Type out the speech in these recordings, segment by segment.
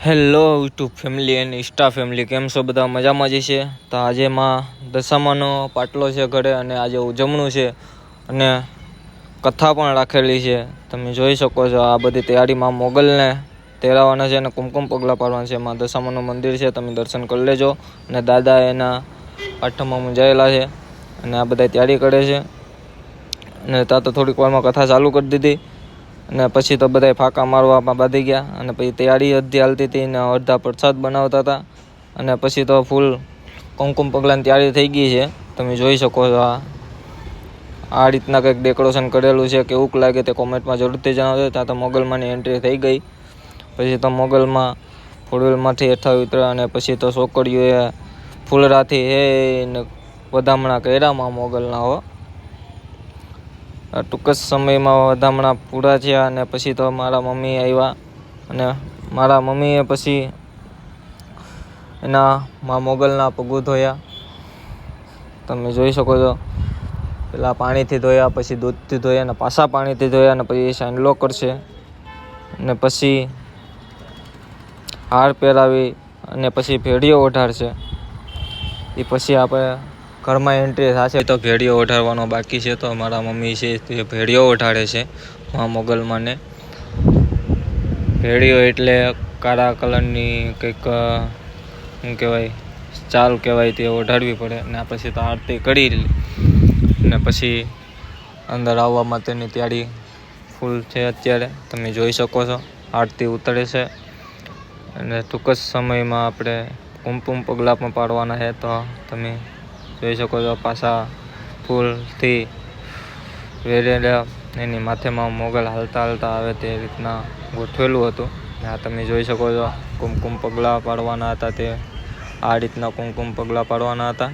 Hello YouTube family and Insta family, કેમ છો બધા? મજામાં જ છે. તો આજે માં દશામાનો પાટલો છે ઘરે, અને આજે ઉજવણું છે અને કથા પણ રાખેલી છે. તમે જોઈ શકો છો આ બધી તૈયારીમાં મોગલને તેરાવાના છે અને કુમકુમ પગલાં પાડવાના છે. માં દશામાનું મંદિર છે, તમે દર્શન કરી લેજો. અને દાદા એના પાઠમાં મૂંઝાયેલા છે અને આ બધા તૈયારી કરે છે. અને ત્યાં તો થોડીક વારમાં કથા ચાલુ કરી દીધી અને પછી તો બધા ફાંકા મારવામાં બાંધી ગયા. અને પછી તૈયારી અડધી હાલતી હતી ને અડધા પ્રસાદ બનાવતા હતા. અને પછી તો ફૂલ કુમકુમ પગલાંની તૈયારી થઈ ગઈ છે. તમે જોઈ શકો છો આ રીતના કંઈક ડેકોરેશન કરેલું છે. કેવું લાગે તે કોમેન્ટમાં જરૂરથી જણાવજો. ત્યાં તો મોગલમાંની એન્ટ્રી થઈ ગઈ. પછી તો મોગલમાં ફોરવ્હીલમાંથી હેઠા ઉતર્યા અને પછી તો છોકરીઓએ ફૂલરાથી ને વધામણા કર્યામાં મોગલના હો. ટૂંક જ સમયમાં વધામણા પૂરા થયા અને પછી તો મારા મમ્મી આવ્યા અને મારા મમ્મીએ પછી એના મા મોગલના પગું ધોયા. તમે જોઈ શકો છો. પહેલાં પાણીથી ધોયા, પછી દૂધથી ધોયા અને પાછા પાણીથી ધોયા અને પછી સાંડલો કરશે અને પછી હાર પહેરાવી અને પછી ભેળીઓ ઓઢાડશે. એ પછી આપણે ઘરમાં એન્ટ્રી થશે તો ભેળીઓ ઓઢાડવાનો બાકી છે. તો મારા મમ્મી છે તે ભેળીઓ ઓઢાડે છે મા મોગલમાંને. ભેળીઓ એટલે કાળા કલરની કંઈક શું કહેવાય, ચાલ કહેવાય, તે ઓઢાડવી પડે. અને પછી તો આરતી કરી અને પછી અંદર આવવા માટેની તૈયારી ફૂલ છે. અત્યારે તમે જોઈ શકો છો આરતી ઉતરે છે અને ટૂંક જ સમયમાં આપણે કુમકુમ પગલાં પણ પાડવાના છે. તો તમે જોઈ શકો છો પાછા ફૂલથી વેરેલા એની માથેમાં મોગલ હાલતા હાલતા આવે તે રીતના ગોઠવેલું હતું. આ તમે જોઈ શકો છો કુમકુમ પગલાં પાડવાના હતા. તે આ રીતના કુમકુમ પગલાં પાડવાના હતા.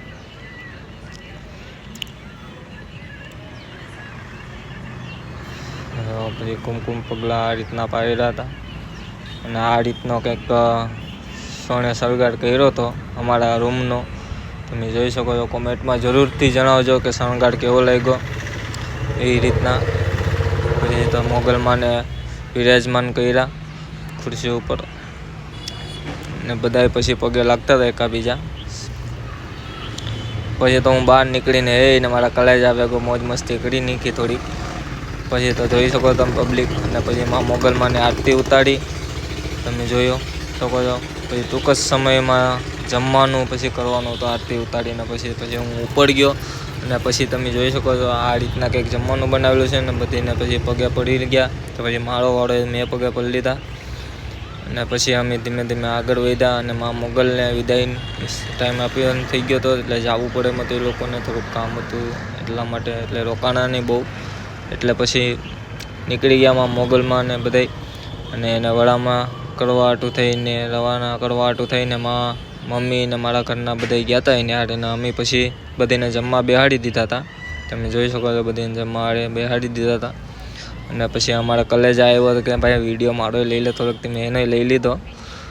પછી કુમકુમ પગલાં આ રીતના પાડેલા હતા અને આ રીતનો કંઈક સોણે શણગાર કર્યો હતો અમારા રૂમનો. તમે જોઈ શકો છો. કોમેન્ટમાં જરૂરથી જણાવજો કે શણગાર કેવો લાગ્યો. એ રીતના પછી તો મોગલમાંને બિરાજમાન કર્યા ખુરશી ઉપર ને બધાએ પછી પગે લાગતા હતા એકાબીજા. પછી તો હું બહાર નીકળીને ને મારા કલેજ આવે મોજ મસ્તી કરી નાખી થોડીક. પછી તો જોઈ શકો તમે પબ્લિક. અને પછી માં મોગલમાંને આરતી ઉતારી તમે જોયો શકો છો. પછી ટૂંક જ સમયમાં જમવાનું પછી કરવાનું તો આરતી ઉતારીને પછી હું ઉપર ગયો અને પછી તમે જોઈ શકો છો આ રીતના કંઈક જમવાનું બનાવેલું છે ને બધીને પછી પગે પડી ગયા. તો પછી મારો વાળો મેં પગે પડી લીધા અને પછી અમે ધીમે ધીમે આગળ વધ્યા અને મા મોગલને વિદાય ટાઈમ આપ્યો થઈ ગયો હતો એટલે જવું પડે એમાં તો એ લોકોને થોડુંક કામ હતું એટલા માટે, એટલે રોકાણા નહીં બહુ. એટલે પછી નીકળી ગયા માં મોગલમાં ને બધાય અને એને વડામાં કરવા હાટું થઈને રવાના કરવા હાટું થઈને માં મમ્મી ને મારા ઘરના બધા ગયા હતા એને હાટે. અમે પછી બધીને જમવા બેહાડી દીધા હતા. તમે જોઈ શકો છો બધીને જમવા હારે બેહાડી દીધા હતા. અને પછી અમારા કલેજા આવ્યો હતો કે ભાઈ વિડીયો મારો લઈ લે થોડોક. તમે એને લઈ લીધો